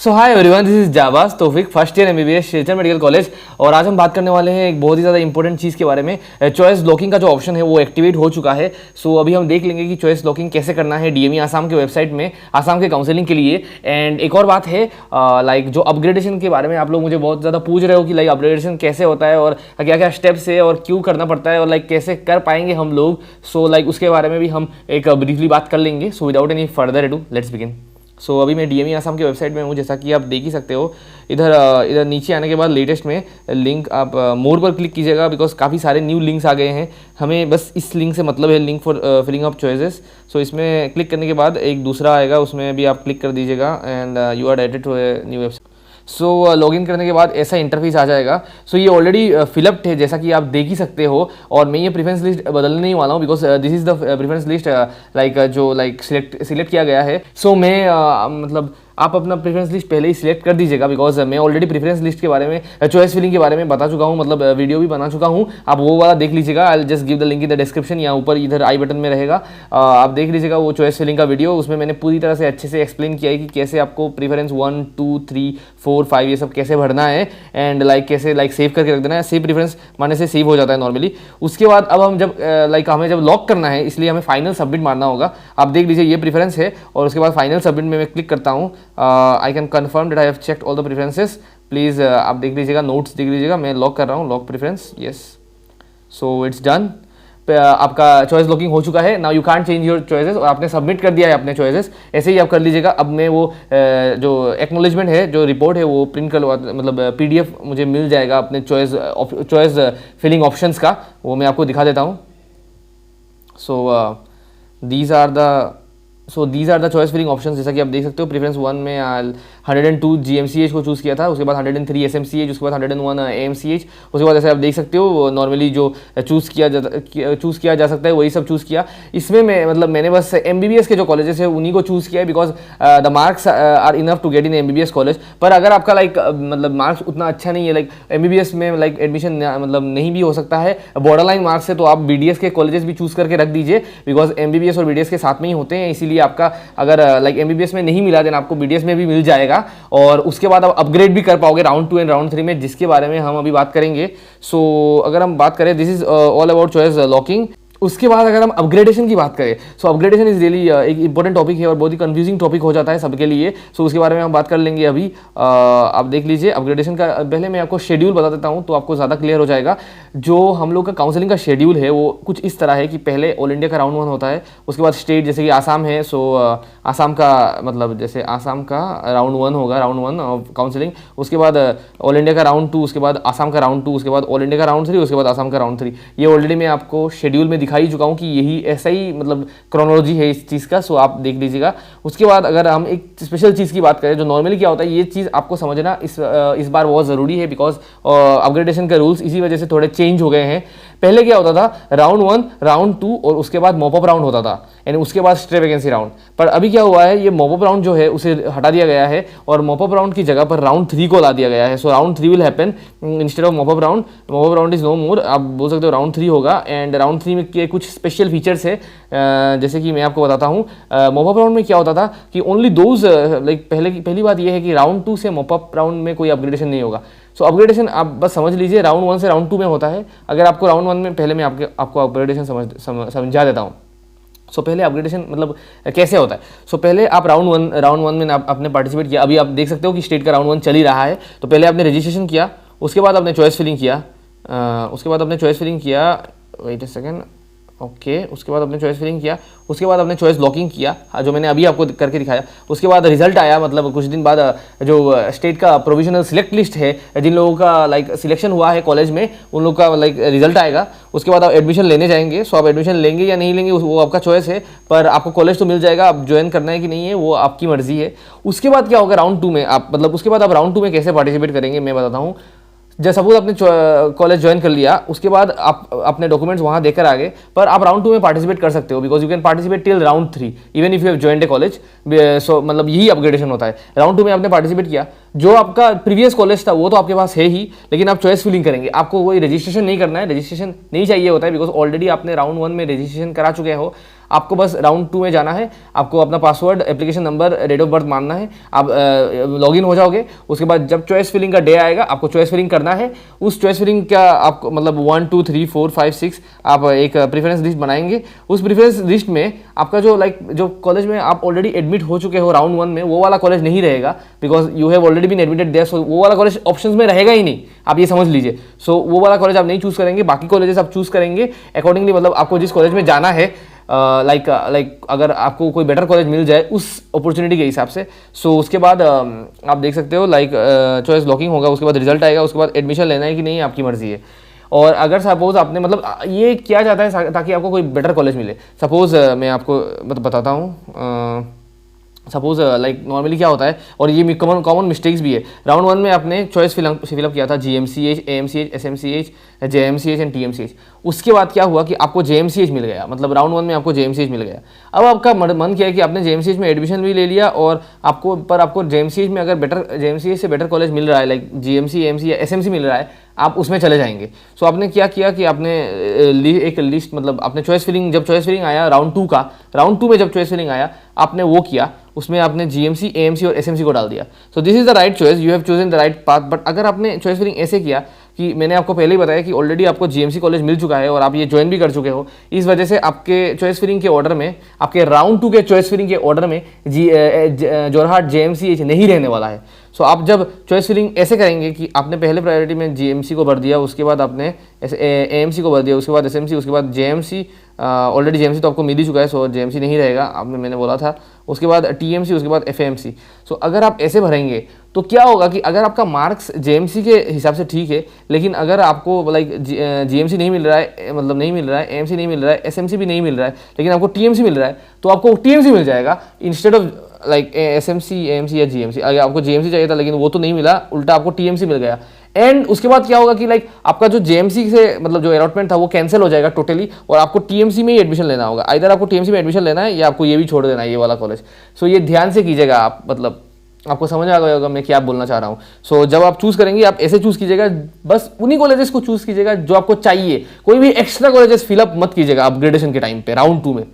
So hi everyone, this is Jabaz Taufiq, first year MBBS Sherchand medical college. और आज हम बात करने वाले हैं एक बहुत ही ज़्यादा इंपॉर्टेंट चीज़ के बारे में। चॉइस लॉकिंग का जो ऑप्शन है वो एक्टिवेट हो चुका है। सो अभी हम देख लेंगे कि चॉइस लॉकिंग कैसे करना है डीएमई आसाम के वेबसाइट में, आसाम के काउंसलिंग के लिए। एंड एक और बात है लाइक जो अपग्रेडेशन के बारे में आप लोग मुझे बहुत ज़्यादा पूछ रहे हो कि लाइक अपग्रेडेशन कैसे होता है और क्या क्या स्टेप्स है और क्यों करना पड़ता है और लाइक कैसे कर पाएंगे हम लोग। सो लाइक उसके बारे में भी हम एक ब्रीफली बात कर लेंगे। So without any further ado let's begin. So अभी मैं डीएमई आसाम के वेबसाइट में हूँ, जैसा कि आप देख ही सकते हो। इधर नीचे आने के बाद लेटेस्ट में लिंक आप मोर पर क्लिक कीजिएगा, बिकॉज काफ़ी सारे न्यू लिंक्स आ गए हैं। हमें बस इस लिंक से मतलब है, link for filling up choices. So इसमें क्लिक करने के बाद एक दूसरा आएगा, उसमें भी आप क्लिक कर दीजिएगा and you are directed to a new website. So login करने के बाद ऐसा इंटरफेस आ जाएगा। सो ये ऑलरेडी फिलअप्ड है, जैसा कि आप देख ही सकते हो। और मैं ये प्रेफरेंस लिस्ट बदलने नहीं वाला हूँ, because this is the preference list like जो लाइक सिलेक्ट किया गया है। सो मैं मतलब आप अपना प्रेफरेंस लिस्ट पहले ही सिलेक्ट कर दीजिएगा, बिकॉज मैं ऑलरेडी प्रेफरेंस लिस्ट के बारे में, चॉइस फिलिंग के बारे में बता चुका हूँ, मतलब वीडियो भी बना चुका हूँ। आप वो वाला देख लीजिएगा। I just give the link in the description, या ऊपर इधर आई बटन में रहेगा। आप देख लीजिएगा वो चॉइस फिलिंग का वीडियो। उसमें मैंने पूरी तरह से अच्छे से एक्सप्लेन किया है कि कैसे आपको प्रेफरेंस 1, 2, 3, 4, 5 ये सब कैसे भरना है एंड लाइक कैसे लाइक सेव करके रख देना है। सेव प्रेफरेंस मारने से सेव हो जाता है नॉर्मली। उसके बाद अब हम जब लाइक हमें जब लॉक करना है, इसलिए हमें फाइनल सबमिट मारना होगा। आप देख लीजिए ये प्रेफरेंस है और उसके बाद फाइनल सबमिट में मैं क्लिक करता हूँ। I can confirm that I have checked all the preferences. Please आप देख लीजिएगा, नोट्स देख लीजिएगा। मैं लॉक कर रहा हूँ, lock preference, yes. So it's done. आपका चॉइस लॉकिंग हो चुका है। Now you can't change your choices, और आपने सबमिट कर दिया है अपने चॉइसेस। ऐसे ही आप कर लीजिएगा। अब मैं वो जो एक्नॉलेजमेंट है, जो रिपोर्ट है, वो प्रिंट करवा, मतलब पीडीएफ मुझे मिल जाएगा अपने चॉइस फिलिंग ऑप्शंस का। वो मैं आपको दिखा देता हूँ। So these are the choice filling options. जैसा कि आप देख सकते हो, प्रेफरेंस 1 में 102 GMCH को चूज़ किया था, उसके बाद 103 SMCH, उसके बाद 101 AMCH, उसके बाद जैसे आप देख सकते हो नॉर्मली जो चूज़ किया जा सकता है वही सब चूज़ किया। इसमें मैं मतलब मैंने बस MBBS के जो कॉलेजेस है उन्हीं को चूज़ किया है, because the marks are enough to get in MBBS college. पर अगर आपका लाइक मतलब मार्क्स उतना अच्छा नहीं है, लाइक MBBS में लाइक एडमिशन मतलब नहीं भी हो सकता है, बॉर्डर लाइन मार्क्स है, तो आप BDS के कॉलेजेस भी चूज़ करके रख दीजिए, बिकॉज MBBS और BDS के साथ में ही होते हैं। इसीलिए आपका अगर लाइक MBBS में नहीं मिला, देन आपको BDS में भी मिल जाएगा। और उसके बाद आप अपग्रेड भी कर पाओगे राउंड 2 एंड राउंड 3 में, जिसके बारे में हम अभी बात करेंगे। सो अगर हम बात करें, this is all about choice locking. उसके बाद अगर हम अपग्रेडेशन की बात करें, सो अपग्रेडेशन इज रियली एक इंपॉर्टेंट टॉपिक है और बहुत ही कंफ्यूजिंग टॉपिक हो जाता है सबके लिए। सो उसके बारे में हम बात कर लेंगे अभी। आप देख लीजिए अपग्रेडेशन का। पहले मैं आपको शेड्यूल बता देता हूँ तो आपको ज़्यादा क्लियर हो जाएगा। जो हम लोग का काउंसलिंग का शेड्यूल है वो कुछ इस तरह है कि पहले ऑल इंडिया का राउंड 1 होता है, उसके बाद स्टेट, जैसे कि आसाम है, सो आसाम का मतलब जैसे आसाम का राउंड 1 होगा, राउंड 1 ऑफ काउंसलिंग। उसके बाद ऑल इंडिया का राउंड 2, उसके बाद आसाम का राउंड 2, उसके बाद ऑल इंडिया का राउंड 3, उसके बाद आसाम का राउंड 3। ये ऑलरेडी मैं आपको शेड्यूल में दिखा ही चुका हूँ कि यही ऐसा ही मतलब क्रोनोलॉजी है इस चीज़ का। सो आप देख लीजिएगा। उसके बाद अगर हम एक स्पेशल चीज़ की बात करें, जो नॉर्मली क्या होता है, ये चीज़ आपको समझना इस बार बहुत ज़रूरी है, बिकॉज अपग्रेडेशन के रूल्स इसी वजह से थोड़े चेंज हो गए हैं। पहले क्या होता था, राउंड 1, राउंड 2 और उसके बाद मॉपअप राउंड होता था, यानी उसके बाद स्ट्रे वैकेंसी राउंड। पर अभी क्या हुआ है, ये मॉपअप राउंड जो है उसे हटा दिया गया है और मॉपअप राउंड की जगह पर राउंड 3 को ला दिया गया है। So round 3 will happen instead of mop up round. Mop up round is no more, आप बोल सकते हो राउंड 3 होगा। एंड राउंड 3 में के कुछ स्पेशल फीचर्स है, जैसे कि मैं आपको बताता हूँ। मॉपअप राउंड में क्या होता था कि ओनली दोज लाइक पहली बात यह है कि राउंड 2 से मॉपअप राउंड में कोई अपग्रेडेशन नहीं होगा। सो अपग्रेडेशन आप बस समझ लीजिए राउंड 1 से राउंड 2 में होता है। अगर आपको राउंड 1 में, पहले मैं आपको अपग्रेडेशन समझा देता हूँ। सो पहले अपग्रेडेशन मतलब कैसे होता है। सो पहले आप राउंड 1 में आपने पार्टिसिपेट किया। अभी आप देख सकते हो कि स्टेट का राउंड 1 चल ही रहा है। तो पहले आपने रजिस्ट्रेशन किया, उसके बाद आपने चॉइस फिलिंग किया, वेट अ सेकेंड, ओके। उसके बाद आपने चॉइस फिलिंग किया, उसके बाद आपने चॉइस लॉकिंग किया, जो मैंने अभी आपको करके दिखाया। उसके बाद रिजल्ट आया, मतलब कुछ दिन बाद जो स्टेट का प्रोविजनल सिलेक्ट लिस्ट है, जिन लोगों का लाइक सिलेक्शन हुआ है कॉलेज में, उन लोगों का लाइक रिजल्ट आएगा। उसके बाद आप एडमिशन लेने जाएंगे। सो आप एडमिशन लेंगे या नहीं लेंगे वो आपका चॉइस है, पर आपको कॉलेज तो मिल जाएगा। आप ज्वाइन करना है कि नहीं है वो आपकी मर्जी है। उसके बाद क्या होगा राउंड 2 में, आप मतलब उसके बाद आप राउंड 2 में कैसे पार्टिसिपेट करेंगे मैं बताता हूँ। जब सपोज आपने कॉलेज ज्वाइन कर लिया, उसके बाद आप अपने डॉक्यूमेंट्स वहाँ देकर आ गए, पर आप राउंड 2 में पार्टिसिपेट कर सकते हो, because you can participate till round 3 even if you have joined a college. So मतलब यही अपग्रेडेशन होता है। राउंड 2 में आपने पार्टिसिपेट किया, जो आपका प्रीवियस कॉलेज था वो तो आपके पास है ही, लेकिन आप चॉइस फिलिंग करेंगे। आपको कोई रजिस्ट्रेशन नहीं करना है, रजिस्ट्रेशन नहीं चाहिए होता है, बिकॉज ऑलरेडी आपने राउंड 1 में रजिस्ट्रेशन करा चुके हो। आपको बस राउंड 2 में जाना है, आपको अपना password, application number, date of birth मानना है, आप लॉगिन हो जाओगे। उसके बाद जब चॉइस फिलिंग का डे आएगा आपको चॉइस फिलिंग करना है। उस चॉइस फिलिंग का आपको मतलब 1 2 3 4 5 6 आप एक प्रेफरेंस लिस्ट बनाएंगे। उस प्रेफरेंस लिस्ट में आपका जो जो कॉलेज में आप ऑलरेडी एडमिट हो चुके हो राउंड 1 में, वो वाला कॉलेज नहीं रहेगा, because you have already been admitted there, so वो वाला कॉलेज ऑप्शंस में रहेगा ही नहीं, आप ये समझ लीजिए। सो वो वाला कॉलेज आप नहीं चूज करेंगे, बाकी कॉलेजेस आप चूज करेंगे अकॉर्डिंगली। मतलब आपको जिस कॉलेज में जाना है, लाइक अगर आपको कोई बेटर कॉलेज मिल जाए उस अपॉर्चुनिटी के हिसाब से, सो उसके बाद आप देख सकते हो चॉइस लॉकिंग होगा, उसके बाद रिजल्ट आएगा, उसके बाद एडमिशन लेना है कि नहीं आपकी मर्जी है। और अगर सपोज आपने मतलब ये किया जाता है ताकि आपको कोई बेटर कॉलेज मिले। सपोज मैं आपको मतलब बताता हूँ, सपोज नॉर्मली क्या होता है, और ये कॉमन मिस्टेक्स भी है। राउंड 1 में आपने चॉइस फिलअप किया था GMCH, AMCH, SMCH, JMCH and TMCH। उसके बाद क्या हुआ कि आपको JMCH मिल गया, मतलब राउंड 1 में आपको JMCH मिल गया। अब आपका मन किया है कि आपने JMCH में एडमिशन भी ले लिया, और आपको JMCH में अगर JMCH से बेटर कॉलेज मिल रहा है, लाइक GMC, AMC या SMC मिल रहा है, आप उसमें चले जाएंगे। सो आपने क्या किया कि आपने एक लिस्ट, मतलब आपने चॉइस फिलिंग, जब चॉइस फिलिंग आया राउंड 2 में जब चॉइस फिलिंग आया, आपने वो किया, उसमें आपने GMC, AMC और SMC को डाल दिया। So this is the right choice, you have chosen the right path. But अगर आपने चॉइस फिलिंग ऐसे किया कि मैंने आपको पहले ही बताया कि ऑलरेडी आपको GMC कॉलेज मिल चुका है और आप ये ज्वाइन भी कर चुके हो, इस वजह से आपके चॉइस फिलिंग के ऑर्डर में, आपके राउंड 2 के चॉइस फिलिंग के ऑर्डर में जोरहाट JMCH नहीं रहने वाला है। सो आप जब चॉइस फिलिंग ऐसे करेंगे कि आपने पहले प्रायोरिटी में GMC को भर दिया, उसके बाद आपने AMC को भर दिया, उसके बाद SMC, उसके बाद JMC, ऑलरेडी JMC तो आपको मिल ही चुका है, सो JMC नहीं रहेगा, मैंने बोला था। उसके बाद TMC, उसके बाद FAMC। सो अगर आप ऐसे भरेंगे तो क्या होगा कि अगर आपका मार्क्स JMC के हिसाब से ठीक है, लेकिन अगर आपको GMC नहीं मिल रहा है, मतलब नहीं मिल रहा है, AMC नहीं मिल रहा है, SMC भी नहीं मिल रहा है, लेकिन आपको TMC मिल रहा है, तो आपको TMC मिल जाएगा इंस्टेड ऑफ SMC, AMC या GMC। अगर आपको GMC चाहिए था लेकिन वो तो नहीं मिला, उल्टा आपको TMC मिल गया। एंड उसके बाद क्या होगा कि आपका जो JMC से मतलब जो अलॉटमेंट था वो कैंसिल हो जाएगा टोटली, और आपको TMC में ही एडमिशन लेना होगा। इधर आपको TMC में एडमिशन लेना है या आपको ये भी छोड़ देना है, ये वाला कॉलेज। सो ये ध्यान से कीजिएगा आप, मतलब आपको समझ आ गया होगा मैं क्या बोलना चाह रहा हूँ। सो जब आप चूज करेंगे आप ऐसे चूज कीजिएगा, बस उन्हीं कॉलेजेस को चूज कीजिएगा जो आपको चाहिए। कोई भी एक्स्ट्रा कॉलेजेस फिलअप मत कीजिएगा अपग्रेडेशन के टाइम पे, राउंड 2 में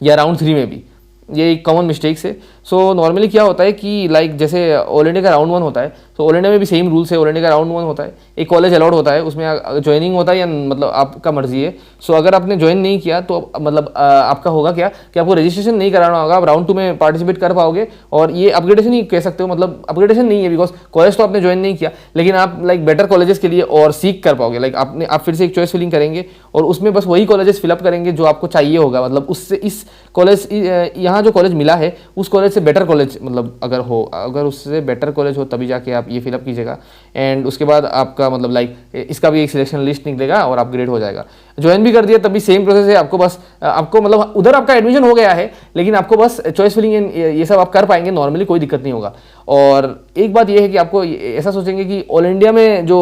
या राउंड 3 में भी। ये एक कॉमन मिस्टेक्स है। सो नॉर्मली क्या होता है कि जैसे ऑल इंडिया का राउंड 1 होता है, तो ऑल इंडिया में भी सेम रूल्स है। ऑल इंडिया का राउंड 1 होता है, एक कॉलेज अलाउड होता है, उसमें ज्वाइनिंग होता है या मतलब आपका मर्जी है। सो अगर आपने ज्वाइन नहीं किया तो मतलब आपका होगा क्या कि आपको रजिस्ट्रेशन नहीं कराना होगा, आप राउंड 2 में पार्टिसिपेट कर पाओगे। और ये अपग्रेडेशन ही कह सकते हो, मतलब अपग्रेडेशन नहीं है बिकॉज कॉलेज तो आपने ज्वाइन नहीं किया, लेकिन आप बेटर कॉलेजेस के लिए और सीख कर पाओगे। आप फिर से एक चॉइस फिलिंग करेंगे और उसमें बस वही कॉलेजेस फिलअप करेंगे जो आपको चाहिए होगा। मतलब उससे इस कॉलेज, यहाँ जो कॉलेज मिला है उस कॉलेज से बेटर कॉलेज, मतलब अगर उससे बेटर कॉलेज हो तभी जाके आप ये फिलअप कीजिएगा। एंड उसके बाद आपका मतलब इसका भी एक सिलेक्शन लिस्ट निकलेगा और अपग्रेड हो जाएगा। ज्वाइन भी कर दिया तब भी सेम प्रोसेस है, आपको मतलब उधर आपका एडमिशन हो गया है, लेकिन आपको बस चॉइस फिलिंग ये सब आप कर पाएंगे नॉर्मली, कोई दिक्कत नहीं होगा। और एक बात ये है कि आपको ऐसा सोचेंगे कि ऑल इंडिया में जो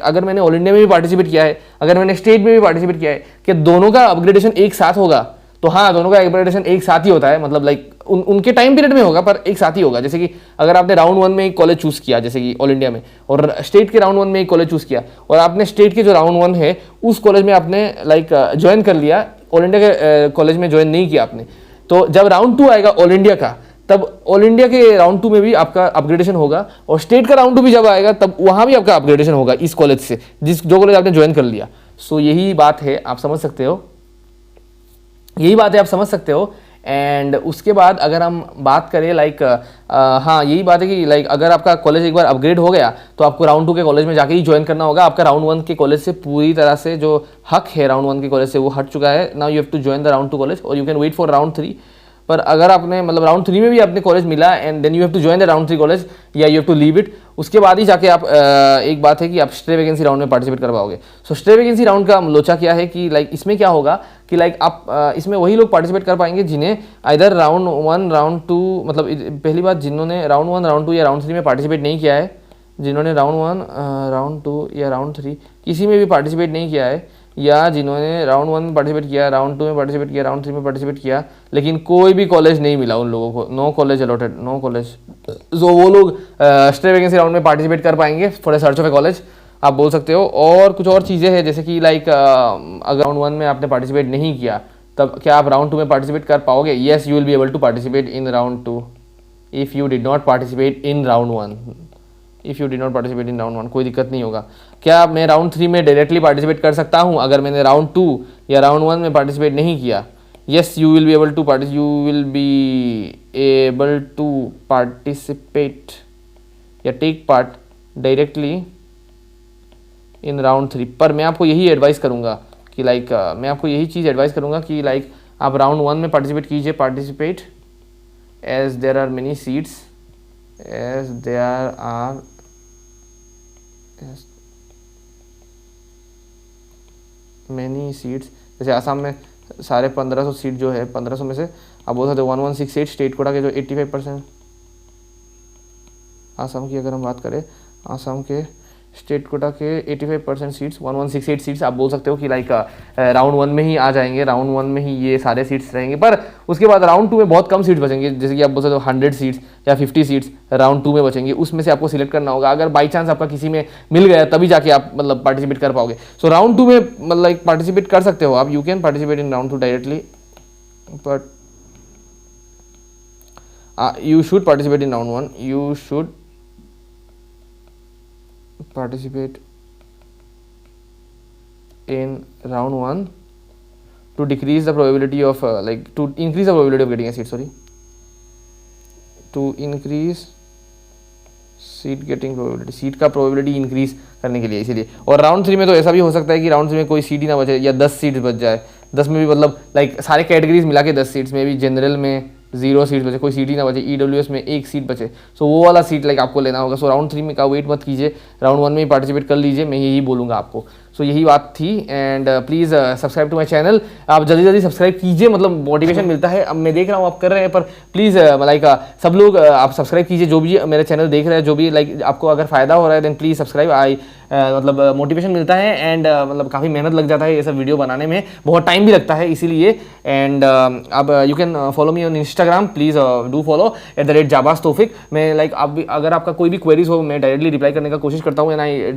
अगर मैंने ऑल इंडिया में भी पार्टिसिपेट किया है, अगर मैंने स्टेट में भी पार्टिसिपेट किया है, कि दोनों का अपग्रेडेशन एक साथ होगा। तो हाँ, दोनों का अपग्रेडेशन एक साथ ही होता है, मतलब उनके टाइम पीरियड में होगा पर एक साथ ही होगा। जैसे कि अगर आपने राउंड 1 में एक कॉलेज चूज किया, जैसे कि ऑल इंडिया में, और स्टेट के राउंड 1 में एक कॉलेज चूज किया, और आपने स्टेट के जो राउंड 1 है उस कॉलेज में आपने ज्वाइन कर लिया, ऑल इंडिया के कॉलेज में ज्वाइन नहीं किया आपने, तो जब राउंड 2 आएगा ऑल इंडिया का, तब ऑल इंडिया के राउंड 2 में भी आपका अपग्रेडेशन होगा, और स्टेट का राउंड 2 भी जब आएगा तब वहां भी आपका अपग्रेडेशन होगा इस कॉलेज से, जो कॉलेज आपने ज्वाइन कर लिया। सो यही बात है, आप समझ सकते हो, यही बात है, आप समझ सकते हो। एंड उसके बाद अगर हम बात करें हाँ, यही बात है कि अगर आपका कॉलेज एक बार अपग्रेड हो गया तो आपको राउंड 2 के कॉलेज में जाके ही ज्वाइन करना होगा। आपका राउंड 1 के कॉलेज से पूरी तरह से जो हक है राउंड 1 के कॉलेज से वो हट चुका है। Now you have to join the round 2 college और you can wait for round 3। पर अगर आपने मतलब राउंड 3 में भी आपने कॉलेज मिला and then you have to join the round 3 college या you have to leave it, उसके बाद ही जाके आप एक बात है कि आप स्टे वैकेंसी राउंड में पार्टिसिपेट कर पाओगे। सो स्टे वैकेंसी राउंड का लोचा क्या है कि इसमें क्या होगा कि आप इसमें वही लोग पार्टिसिपेट कर पाएंगे जिन्हें इधर राउंड 1 राउंड 2, मतलब पहली बात जिन्होंने राउंड 1 राउंड 2 या राउंड 3 में पार्टिसिपेट नहीं किया है, जिन्होंने राउंड 1 राउंड 2 या राउंड 3 किसी में भी पार्टिसिपेट नहीं किया है, या जिन्होंने राउंड 1 में पार्टिसिपेट किया, राउंड 2 में पार्टिसिपेट किया, राउंड 3 में पार्टिसिपेट किया, लेकिन कोई भी कॉलेज नहीं मिला उन लोगों को, no college allotted, no college, जो वो लोग स्टे वैकेंसी राउंड में पार्टिसिपेट कर पाएंगे for a search of a college, आप बोल सकते हो। और कुछ और चीज़ें हैं जैसे कि अगर राउंड 1 में आपने पार्टिसिपेट नहीं किया तब क्या आप राउंड 2 में पार्टिसिपेट कर पाओगे? Yes, you will be able to participate in round 2 if you did not participate in round 1। If you did not participate in round 1, कोई दिक्कत नहीं होगा। क्या मैं राउंड 3 में डायरेक्टली पार्टिसिपेट कर सकता हूँ अगर मैंने राउंड 2 या राउंड 1 में पार्टिसिपेट नहीं किया? Yes, you will be able to participate या take part directly in round 3। पर मैं आपको यही एडवाइस करूँगा कि मैं आपको यही चीज़ एडवाइस करूँगा कि आप राउंड 1 में पार्टिसिपेट कीजिए, participate as there are many seats, as there are many seats. जैसे आसाम में सारे 1500 सीट जो है, 1500 में से आप बोल सकते हो 1168 स्टेट कोटा के जो 85%, आसाम की अगर हम बात करें, आसाम के स्टेट कोटा के 85% सीट्स, 1168 सीट्स आप बोल सकते हो कि राउंड 1 में ही आ जाएंगे, राउंड 1 में ही ये सारे सीट्स रहेंगे। पर उसके बाद राउंड 2 में बहुत कम सीट्स बचेंगे, जैसे कि आप बोल सकते हो 100 सीट्स या 50 सीट्स राउंड 2 में बचेंगे, उसमें से आपको सिलेक्ट करना होगा। अगर बाई चांस आपका किसी में मिल गया तभी जाके आप पार्टिसिपेट कर पाओगे। सो राउंड 2 में पार्टिसिपेट कर सकते हो आप, you can participate in round 2 directly, but you should participate in round 1. You should participate in round 1 to decrease the probability of to increase the probability of getting a seat, to increase seat getting probability, seat का probability increase करने के लिए, इसीलिए। और round 3 में तो ऐसा भी हो सकता है कि राउंड 3 में कोई सीट ही ना बचे या 10 सीट्स बच जाए, 10 में भी सारे कैटेगरीज मिला के 10 सीट्स में भी, जनरल में 0 सीट बचे, कोई सीट ही ना बचे, EWS में 1 सीट बचे, सो वो वाला सीट आपको लेना होगा। सो राउंड 3 में का वेट मत कीजिए, राउंड 1 में ही पार्टिसिपेट कर लीजिए, मैं यही बोलूँगा आपको। सो यही बात थी। And please subscribe to my channel, आप जल्दी जल्दी सब्सक्राइब कीजिए, मोटिवेशन मिलता है। अब मैं देख रहा हूँ आप कर रहे हैं, पर प्लीज़ सब लोग आप सब्सक्राइब कीजिए, जो भी मेरे चैनल देख रहे हैं, जो भी आपको अगर फ़ायदा हो रहा है देन प्लीज़ सब्सक्राइब। मोटिवेशन मिलता है एंड काफ़ी मेहनत लग जाता है ये सब वीडियो बनाने में, बहुत टाइम भी लगता है इसीलिए। एंड अब you can follow me on Instagram, please do follow @Jabaz Taufiq. मैं अगर आपका कोई भी क्वेरीज हो, मैं डायरेक्टली रिप्लाई करने का कोशिश करता हूँ, and I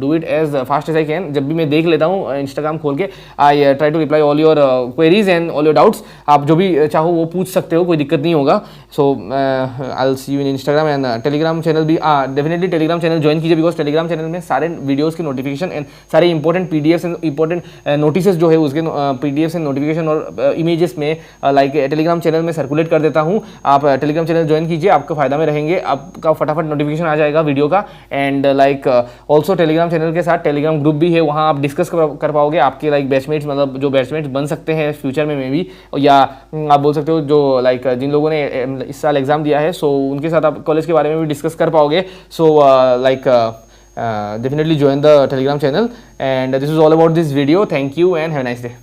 do it as fast as I can. जब भी मैं देख लेता हूँ इंस्टाग्राम खोल के, I try to reply all your queries and all your doubts. आप जो भी चाहो वो पूछ सकते हो, कोई दिक्कत नहीं होगा। So I will see you in Instagram and Telegram channel भी, डेफिनेटली टेलीग्राम चैनल ज्वाइन कीजिए, बिकॉज टेलीग्राम चैनल में सारे वीडियोस की नोटिफिकेशन एंड सारे important PDFs and important notices जो है उसके PDFs एंड नोटिफिकेशन और इमेजेस में टेलीग्राम चैनल में सर्कुलेट कर देता हूँ। आप टेलीग्राम चैनल ज्वाइन कीजिए, आपका फायदा में रहेंगे, आपका फटाफट नोटिफिकेशन आ जाएगा वीडियो का। एंड ऑल्सो टेलीग्राम चैनल के साथ टेलीग्राम ग्रुप भी है, वहाँ आप डिस्कस कर पाओगे, आपके बैचमेट्स, जो बैचमेट्स बन सकते हैं फ्यूचर में भी, या आप बोल सकते हो जो जिन लोगों ने इस साल एग्जाम दिया है, सो उनके साथ आप कॉलेज के बारे में भी डिस्कस कर पाओगे। सो definitely join the Telegram channel, and this is all about this video. Thank you and have a nice day.